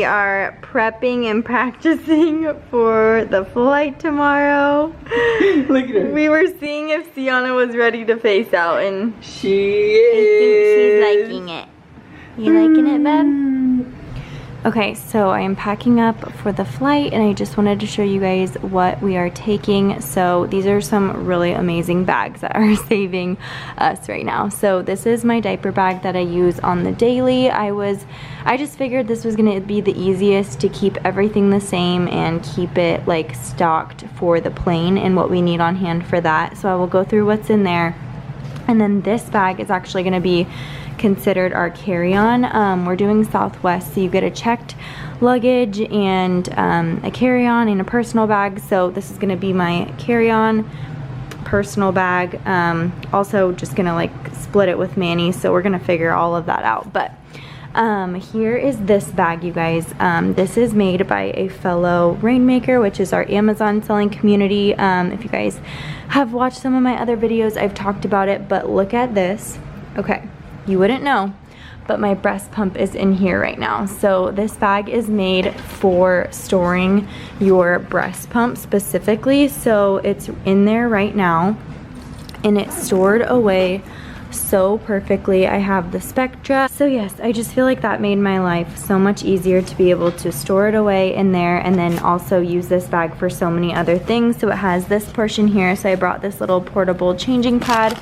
are prepping and practicing for the flight tomorrow. Look at her. We were seeing if Sienna was ready to face out, and She is. I think she's liking it. You liking it, babe? Okay, so I am packing up for the flight, and I just wanted to show you guys what we are taking. So these are some really amazing bags that are saving us right now. So this is my diaper bag that I use on the daily. I just figured this was gonna be the easiest to keep everything the same and keep it like stocked for the plane and what we need on hand for that. So I will go through what's in there. And then this bag is actually gonna be considered our carry-on. We're doing Southwest, so you get a checked luggage and a carry-on and a personal bag. So this is gonna be my carry-on personal bag. Also just gonna like split it with Manny, so we're gonna figure all of that out. But here is this bag, you guys. This is made by a fellow rainmaker, which is our Amazon selling community. If you guys have watched some of my other videos, I've talked about it, but look at this. Okay, you wouldn't know, but my breast pump is in here right now. So this bag is made for storing your breast pump specifically. So it's in there right now, and it's stored away so perfectly. I have the Spectra. So yes, I just feel like that made my life so much easier to be able to store it away in there, and then also use this bag for so many other things. So it has this portion here. So I brought this little portable changing pad,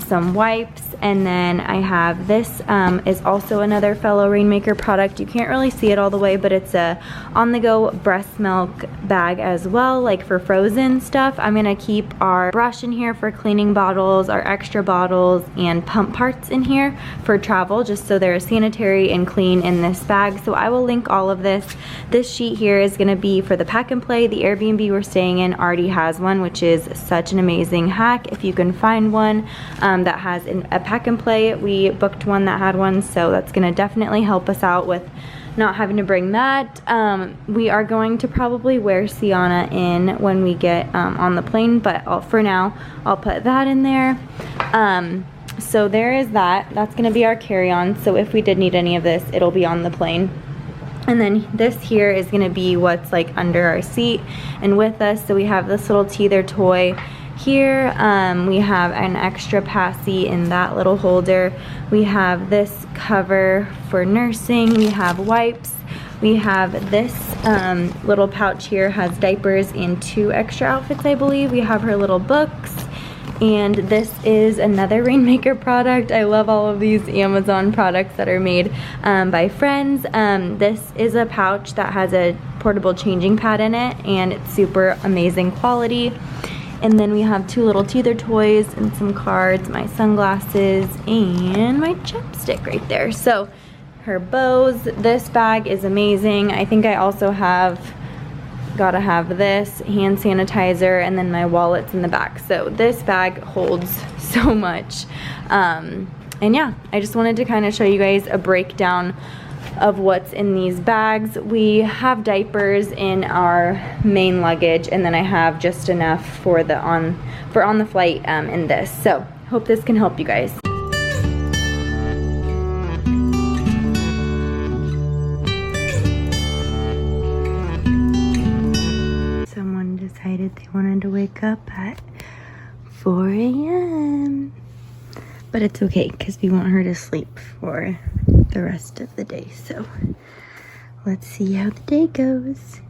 some wipes, and then I have this is also another fellow Rainmaker product. You can't really see it all the way, but it's a on-the-go breast milk bag as well, like for frozen stuff. I'm gonna keep our brush in here for cleaning bottles, our extra bottles, and pump parts in here for travel, just so they're sanitary and clean in this bag. So I will link all of this. This sheet here is gonna be for the pack and play. The Airbnb we're staying in already has one, which is such an amazing hack if you can find one that has a pack and play. We booked one that had one, so that's gonna definitely help us out with not having to bring that. We are going to probably wear Sienna in when we get on the plane, but for now I'll put that in there. So there is that. That's gonna be our carry-on, so if we did need any of this, it'll be on the plane. And then this here is gonna be what's like under our seat and with us. So we have this little teether toy here. We have an extra passy in that little holder. We have this cover for nursing. We have wipes. We have this little pouch here, has diapers and 2 extra outfits, I believe. We have her little books. And this is another Rainmaker product. I love all of these Amazon products that are made by friends. This is a pouch that has a portable changing pad in it, and it's super amazing quality. And then we have 2 little teether toys and some cards, my sunglasses, and my chapstick right there. So her bows. This bag is amazing. I think I also gotta have this hand sanitizer, and then my wallet's in the back. So this bag holds so much. And yeah, I just wanted to kind of show you guys a breakdown of what's in these bags. We have diapers in our main luggage, and then I have just enough for on the flight in this. So hope this can help you guys. Someone decided they wanted to wake up at 4 a.m. But it's okay, because we want her to sleep for the rest of the day. So let's see how the day goes.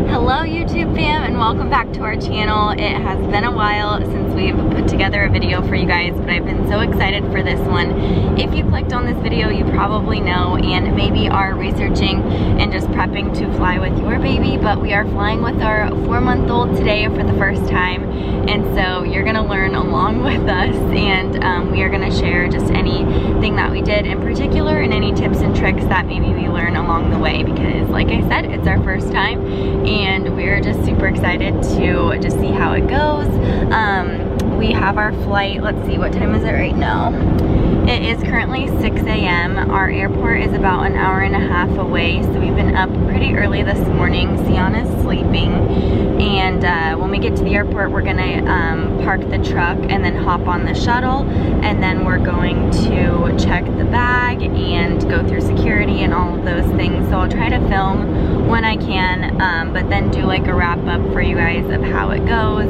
Hello YouTube fam, and welcome back to our channel. It has been a while since we've put together a video for you guys, but I've been so excited for this one. If you clicked on this video, you probably know and maybe are researching and just prepping to fly with your baby, but we are flying with our 4-month-old today for the first time, and so you're gonna learn along with us, and we are gonna share just anything that we did in particular and any tips and tricks that maybe we learn along the way, because like I said, it's our first time and we're just super excited to just see how it goes. we have our flight. Let's see, what time is it right now? It is currently 6 a.m. Our airport is about an hour and a half away, so we've been up pretty early this morning. Sienna's sleeping, and when we get to the airport, we're gonna park the truck and then hop on the shuttle, and then we're going to check the bag and go through security and all of those things. So I'll try to film when I can, but then do like a wrap up for you guys of how it goes.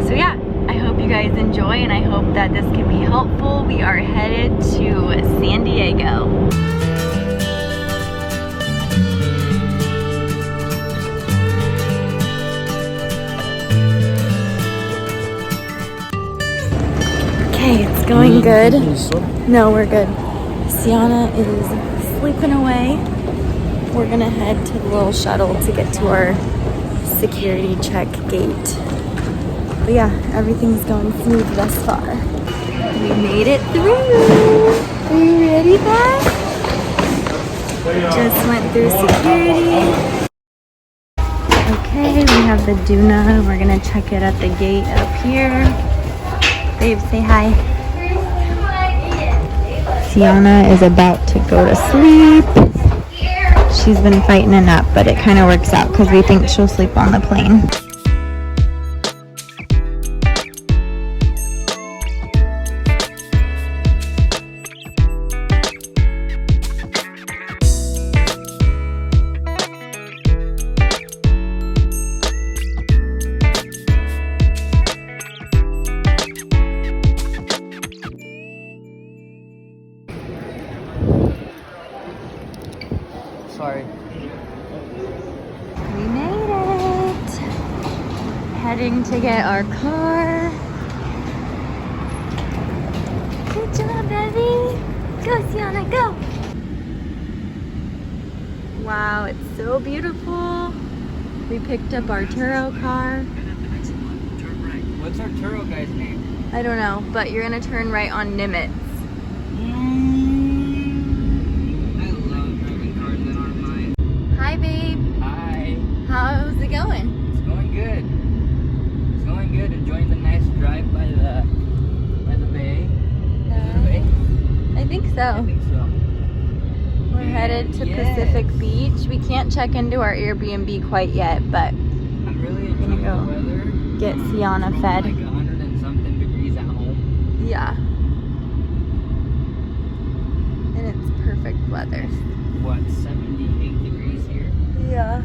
So yeah, I hope you guys enjoy, and I hope that this can be helpful. We are headed to San Diego. Okay, it's going good. No, we're good. Sienna is sleeping away. We're gonna head to the little shuttle to get to our security check gate. But yeah, everything's going smooth thus far. We made it through. Are you ready, Beth? Just went through security. Okay, we have the Duna. We're gonna check it at the gate up here. Babe, say hi. Sienna is about to go to sleep. She's been fighting a nap, but it kind of works out because we think she'll sleep on the plane. Sorry. We made it. Heading to get our car. Good job, baby. Go, Sienna, go. Wow, it's so beautiful. We picked up our Turo car. What's our Turo guy's name? I don't know, but you're gonna turn right on Nimitz. I love driving cars that aren't mine. Hi, babe. Hi. How's it going? It's going good. It's going good. Enjoying the nice drive by the bay. Is it a bay? I think so. I think so. We're headed to Yes. Pacific Beach. We can't check into our Airbnb quite yet, but I'm really enjoying go the weather. get Sienna From fed. like 100 and something degrees at home. Yeah. And it's perfect weather. What, 78 degrees here? Yeah.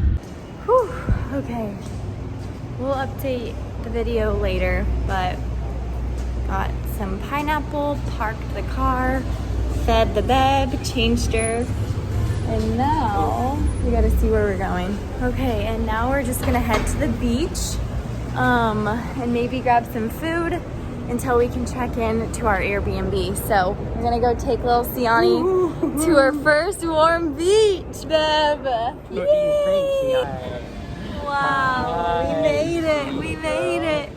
Whew. Okay. We'll update the video later, but got some pineapple, parked the car, fed the babe, changed her, and now we gotta see where we're going. Okay, and now we're just gonna head to the beach, and maybe grab some food until we can check in to our Airbnb. So we're gonna go take little Siani to our first warm beach, babe. Yay! Wow, we made it, we made it.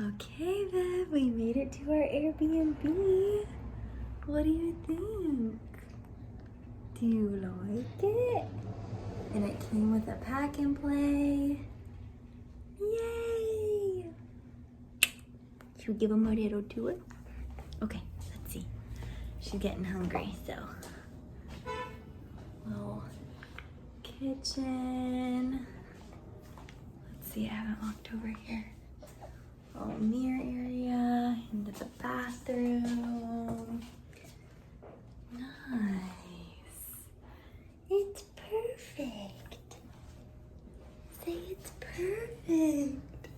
Okay, babe, we made it to our Airbnb. What do you think? Do you like it? And it came with a pack and play. Yay! Should we give him a little tour? Okay, let's see. She's getting hungry, so. Little kitchen. Let's see, I haven't walked over here. Little mirror area, into the bathroom. Nice. It's perfect. Say it's perfect.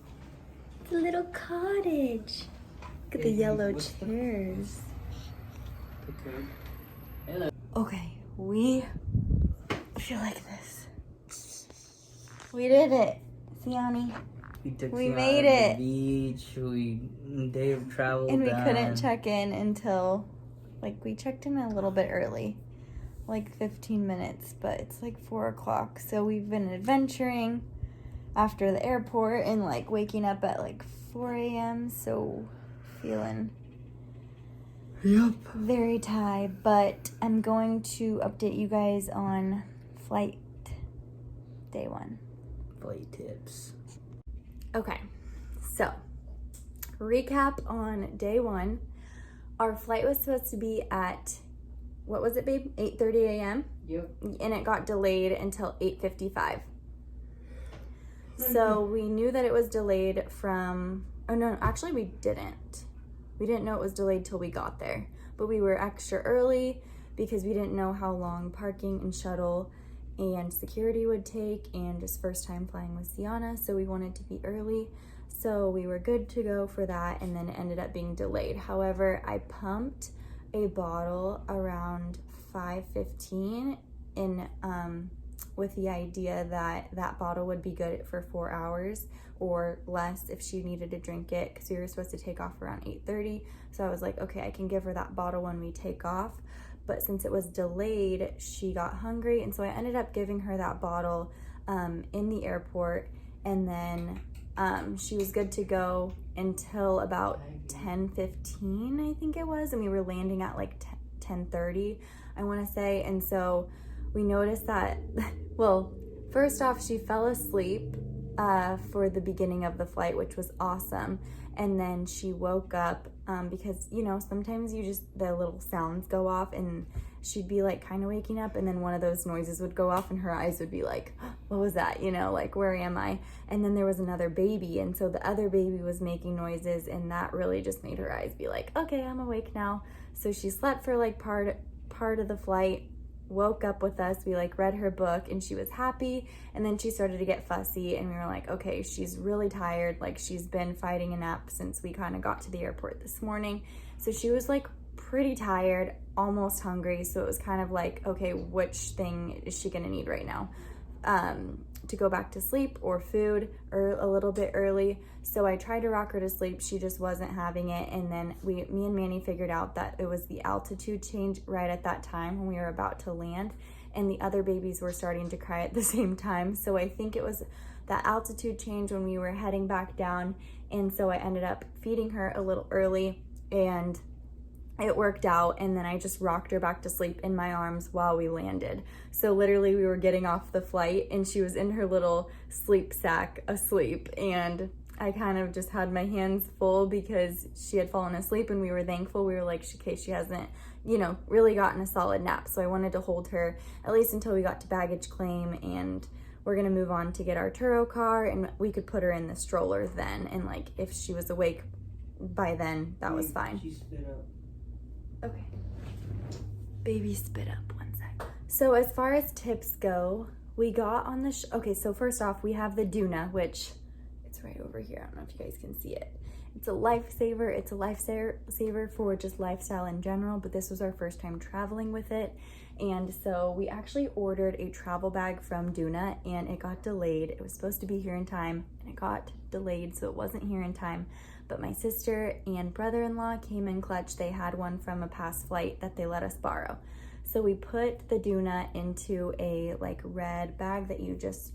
It's a little cottage. Look at the yellow chairs. Okay. Hello. Okay, we feel like this. We did it, Siani. We made it. The beach. Day of travel. And we done. couldn't check in until, like, we checked in a little bit early, like 15 minutes, but it's like 4 o'clock. So we've been adventuring after the airport and like waking up at like 4 a.m. So feeling very tired, but I'm going to update you guys on flight day 1. flight tips. Okay, so recap on day one. Our flight was supposed to be at, what was it, babe? 8:30 a.m.? Yep. And it got delayed until 8:55. So we knew that it was delayed from, oh no, actually we didn't. We didn't know it was delayed till we got there. But we were extra early because we didn't know how long parking and shuttle and security would take, and just first time flying with Sienna, so we wanted to be early. So we were good to go for that, and then it ended up being delayed. However, I pumped a bottle around 5:15 in with the idea that that bottle would be good for 4 hours or less if she needed to drink it, because we were supposed to take off around 8:30. So I was like, okay, I can give her that bottle when we take off. But since it was delayed, she got hungry, and so I ended up giving her that bottle in the airport, and then she was good to go until about 10:15, I think it was, and we were landing at like 10:30, I want to say. And so we noticed that, well, first off, she fell asleep for the beginning of the flight, which was awesome. And then she woke up because, you know, sometimes you just, the little sounds go off, and she'd be like kind of waking up, and then one of those noises would go off and her eyes would be like, what was that? You know, like, where am I? And then there was another baby, and so the other baby was making noises, and that really just made her eyes be like, okay, I'm awake now. So she slept for like part of the flight, woke up with us, we like read her book, and she was happy. And then she started to get fussy, and we were like, okay, she's really tired, like she's been fighting a nap since we kind of got to the airport this morning. So she was like pretty tired, almost hungry. So it was kind of like, okay, which thing is she gonna need right now? To go back to sleep or food, or a little bit early. So I tried to rock her to sleep, she just wasn't having it. And then me and Manny figured out that it was the altitude change right at that time when we were about to land, and the other babies were starting to cry at the same time. So I think it was that altitude change when we were heading back down. And so I ended up feeding her a little early, and it worked out. And then I just rocked her back to sleep in my arms while we landed. So literally we were getting off the flight, and she was in her little sleep sack asleep, and I kind of just had my hands full because she had fallen asleep, and we were thankful. We were like, okay, she hasn't, you know, really gotten a solid nap. So I wanted to hold her at least until we got to baggage claim, and we're gonna move on to get our Turo car, and we could put her in the stroller then. And like, if she was awake by then, that was fine. She spit up. Okay. Baby spit up, one sec. So as far as tips go, we got on the, okay, so first off, we have the Duna, which it's right over here. I don't know if you guys can see it. It's a lifesaver. It's a lifesaver for just lifestyle in general, but this was our first time traveling with it. And so we actually ordered a travel bag from Duna, and it got delayed. It was supposed to be here in time, and it got delayed, so it wasn't here in time. But my sister and brother-in-law came in clutch. They had one from a past flight that they let us borrow. So we put the Duna into a like red bag that you just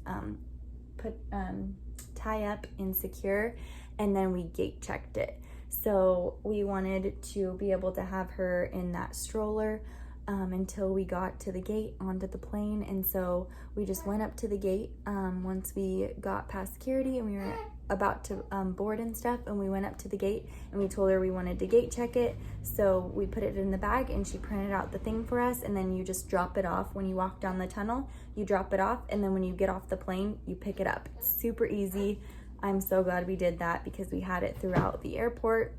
tie up and secure, and then we gate checked it. So we wanted to be able to have her in that stroller until we got to the gate onto the plane. And so we just went up to the gate once we got past security, and we were about to board and stuff, and we went up to the gate, and we told her we wanted to gate check it. So we put it in the bag, and she printed out the thing for us, and then you just drop it off when you walk down the tunnel. You drop it off, and then when you get off the plane, you pick it up. It's super easy. I'm so glad we did that because we had it throughout the airport.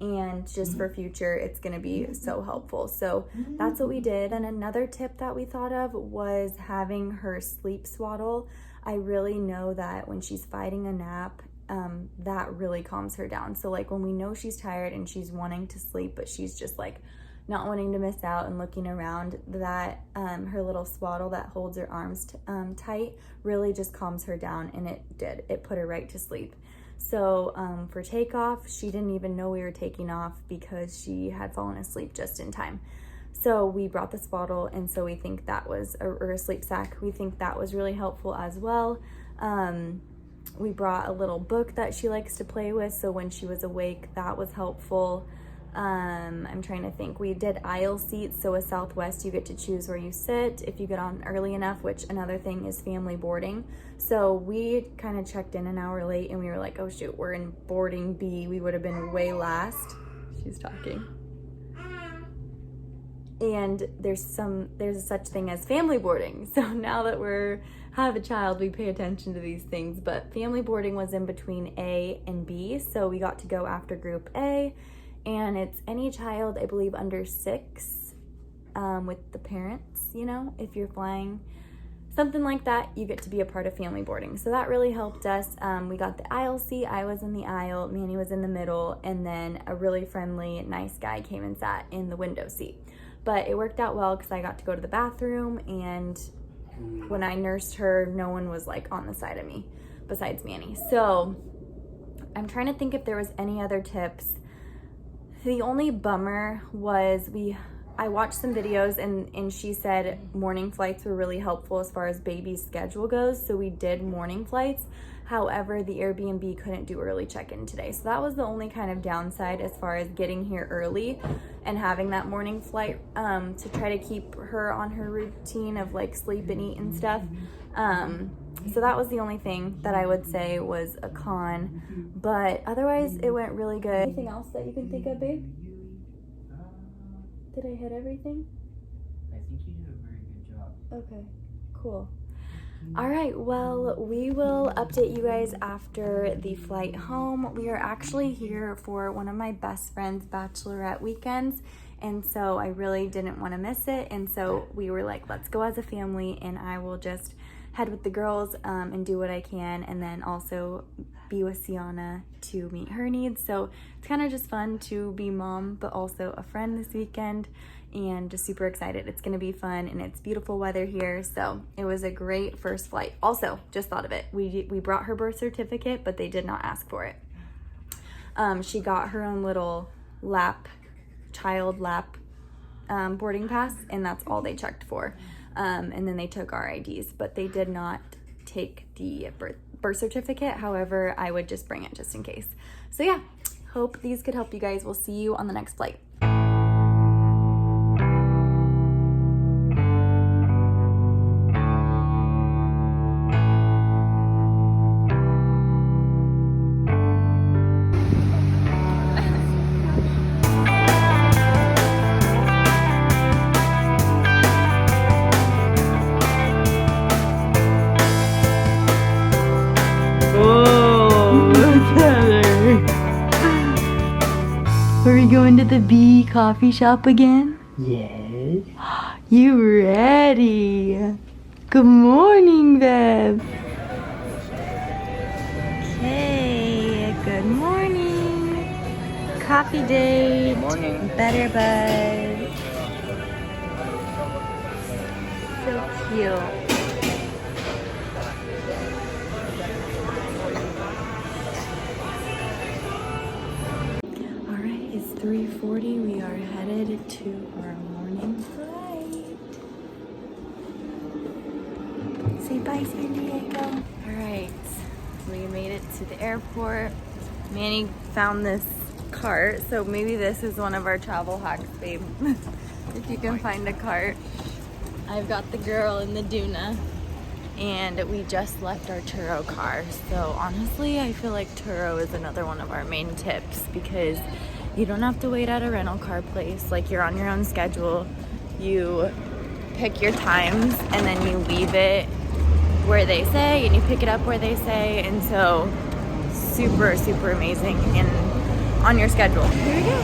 And just for future, it's gonna be so helpful. So that's what we did. And another tip that we thought of was having her sleep swaddle. I really know that when she's fighting a nap, that really calms her down. So like when we know she's tired and she's wanting to sleep, but she's just like not wanting to miss out and looking around, that her little swaddle that holds her arms tight really just calms her down, and it put her right to sleep. So for takeoff, she didn't even know we were taking off because she had fallen asleep just in time. So we brought the swaddle, and so we think that was, or a sleep sack, we think that was really helpful as well. We brought a little book that she likes to play with, so when she was awake, that was helpful. I'm trying to think. We did aisle seats, so with Southwest you get to choose where you sit if you get on early enough, which another thing is family boarding. So we kind of checked in an hour late and we were like, oh shoot, we're in boarding B. We would have been way last. She's talking. And there's such thing as family boarding. So now that have a child, we pay attention to these things. But family boarding was in between A and B, so we got to go after group A, and it's any child, I believe, under 6, with the parents, you know, if you're flying something like that, you get to be a part of family boarding. So that really helped us. We got the aisle seat. I was in the aisle, Manny was in the middle, and then a really friendly, nice guy came and sat in the window seat. But it worked out well because I got to go to the bathroom, and when I nursed her, no one was like on the side of me besides Manny. So I'm trying to think if there was any other tips. The only bummer was I watched some videos and she said morning flights were really helpful as far as baby's schedule goes. So we did morning flights. However, the Airbnb couldn't do early check-in today. So that was the only kind of downside as far as getting here early and having that morning flight to try to keep her on her routine of like sleep and eat and stuff. So that was the only thing that I would say was a con, but otherwise it went really good. Anything else that you can think of, babe? Did I hit everything? I think you did a very good job. Okay, cool. All right, well, we will update you guys after the flight home. We are actually here for one of my best friend's bachelorette weekends, and so I really didn't want to miss it, and so we were like, let's go as a family, and I will just head with the girls and do what I can, and then also be with Sienna to meet her needs. So it's kind of just fun to be mom, but also a friend this weekend, and just super excited. It's gonna be fun, and it's beautiful weather here, so it was a great first flight. Also, just thought of it, we brought her birth certificate, but they did not ask for it. She got her own little child lap boarding pass, and that's all they checked for. And then they took our IDs, but they did not take the birth certificate. However, I would just bring it just in case. So yeah, hope these could help you guys. We'll see you on the next flight. Are we going to the bee coffee shop again? Yes. You ready? Good morning, Bev. Okay, good morning. Coffee date. Good morning. Better bud. So cute. It's 3:40. We are headed to our morning flight. Say bye, San Diego. All right, we made it to the airport. Manny found this cart, so maybe this is one of our travel hacks, babe. If you can find a cart. I've got the girl in the Duna, and we just left our Turo car. So honestly, I feel like Turo is another one of our main tips because you don't have to wait at a rental car place. Like, you're on your own schedule. You pick your times and then you leave it where they say and you pick it up where they say. And so super, super amazing and on your schedule. Here we go.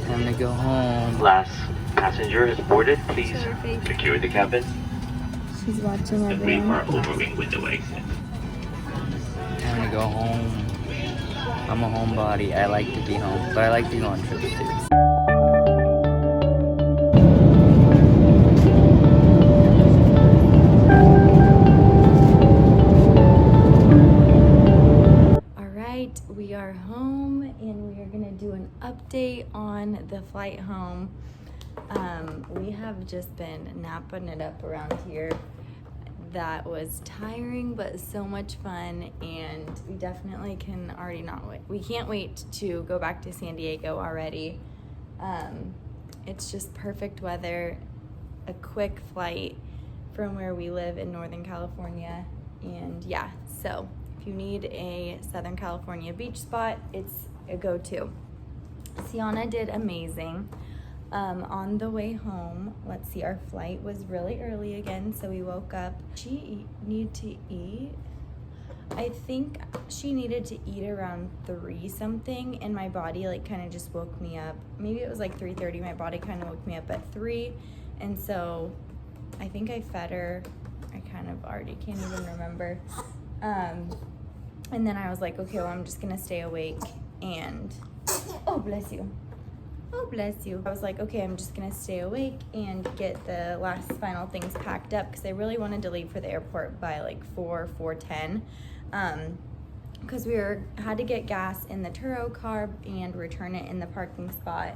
Time to go home. Last passenger is boarded. Please secure the cabin. She's watching And wait everyone. for overwing window exit. Time to go home. I'm a homebody. I like to be home, but I like to go on trips too. We are home and we are gonna do an update on the flight home. We have just been napping it up around here. That was tiring, but so much fun, and we definitely can already not wait. We can't wait to go back to San Diego already. It's just perfect weather, a quick flight from where we live in Northern California, and yeah, so if you need a Southern California beach spot, it's a go-to. Sienna did amazing. On the way home, let's see, our flight was really early again, so we woke up. She needed to eat. I think she needed to eat around 3 something, and my body like kind of just woke me up. Maybe it was like 3:30. My body kind of woke me up at 3, and so I think I fed her. I kind of already can't even remember. And then I was like, okay, well, I'm just gonna stay awake and, oh, bless you. Oh, bless you. I was like, okay, I'm just gonna stay awake and get the last final things packed up because I really wanted to leave for the airport by like 4:10. Because we had to get gas in the Turo car and return it in the parking spot.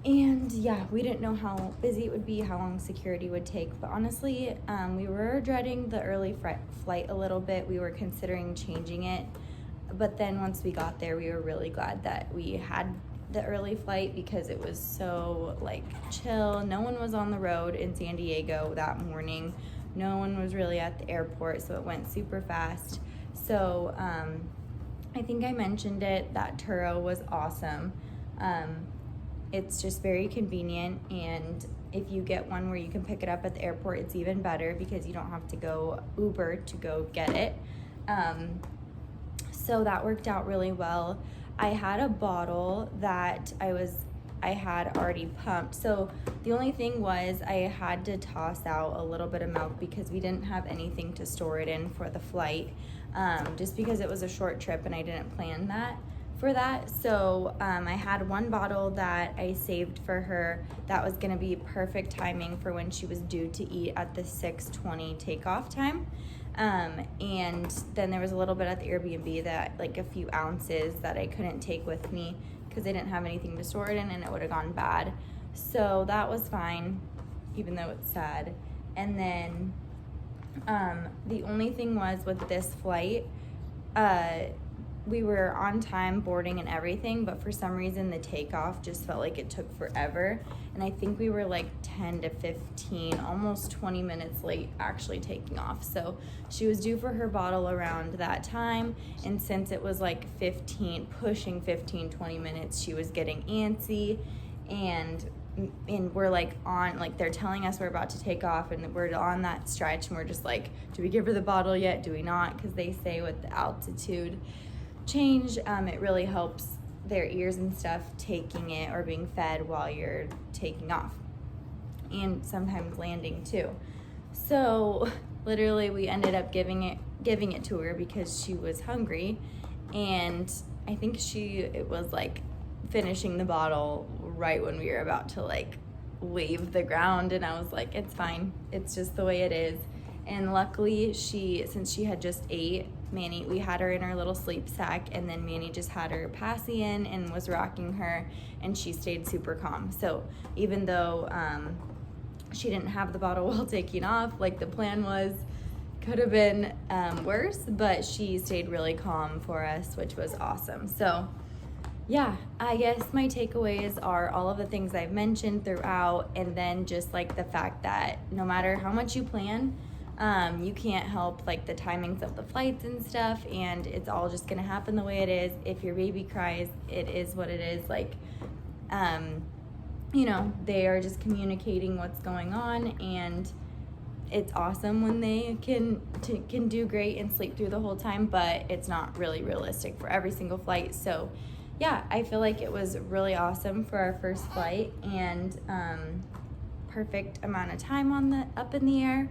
And yeah, we didn't know how busy it would be, how long security would take. But honestly, we were dreading the early flight a little bit. We were considering changing it. But then once we got there, we were really glad that we had the early flight because it was so like chill. No one was on the road in San Diego that morning. No one was really at the airport, so it went super fast. So I think I mentioned it, that Turo was awesome. It's just very convenient, and if you get one where you can pick it up at the airport, it's even better because you don't have to go Uber to go get it. So that worked out really well. I had a bottle that I had already pumped. So the only thing was I had to toss out a little bit of milk because we didn't have anything to store it in for the flight, just because it was a short trip and I didn't plan for that. So I had one bottle that I saved for her that was gonna be perfect timing for when she was due to eat at the 6:20 takeoff time. And then there was a little bit at the Airbnb that like a few ounces that I couldn't take with me because I didn't have anything to store it in and it would have gone bad. So that was fine, even though it's sad. And then the only thing was with this flight, we were on time boarding and everything, but for some reason the takeoff just felt like it took forever. And I think we were like 10 to 15, almost 20 minutes late actually taking off. So she was due for her bottle around that time. And since it was like pushing 15, 20 minutes, she was getting antsy. And we're like on, like they're telling us we're about to take off and we're on that stretch and we're just like, do we give her the bottle yet? Do we not? Because they say with the altitude change, it really helps their ears and stuff taking it or being fed while you're taking off, and sometimes landing too. So literally we ended up giving it to her because she was hungry, and I think it was like finishing the bottle right when we were about to like leave the ground, and I was like, it's fine, it's just the way it is. And luckily since she had just ate, Manny, we had her in her little sleep sack, and then Manny just had her passy in and was rocking her, and she stayed super calm. So even though she didn't have the bottle while taking off, like the plan was, could have been worse, but she stayed really calm for us, which was awesome. So yeah, I guess my takeaways are all of the things I've mentioned throughout, and then just like the fact that no matter how much you plan, you can't help like the timings of the flights and stuff, and it's all just gonna happen the way it is. If your baby cries, it is what it is. Like they are just communicating what's going on, and it's awesome when they can do great and sleep through the whole time, but it's not really realistic for every single flight. So yeah, I feel like it was really awesome for our first flight, and perfect amount of time up in the air.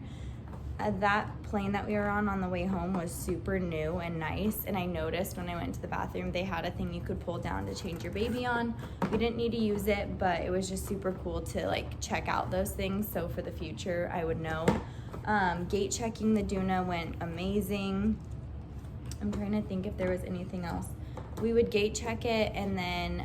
That plane that we were on the way home was super new and nice, and I noticed when I went to the bathroom they had a thing you could pull down to change your baby on. We didn't need to use it, but it was just super cool to like check out those things, so for the future I would know. Gate checking the Duna went amazing. I'm trying to think if there was anything else. we would gate check it, and then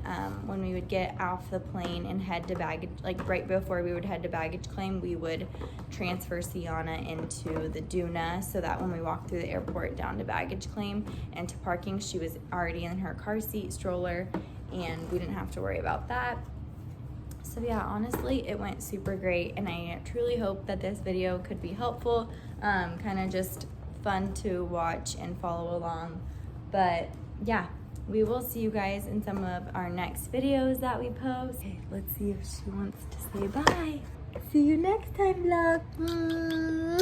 when we would get off the plane and head to baggage, like right before we would head to baggage claim, we would transfer Sienna into the Duna so that when we walked through the airport down to baggage claim and to parking, she was already in her car seat stroller and we didn't have to worry about that. So yeah, honestly, it went super great, and I truly hope that this video could be helpful, kind of just fun to watch and follow along. But yeah, we will see you guys in some of our next videos that we post. Okay, let's see if she wants to say bye. See you next time, vlog. Mwah!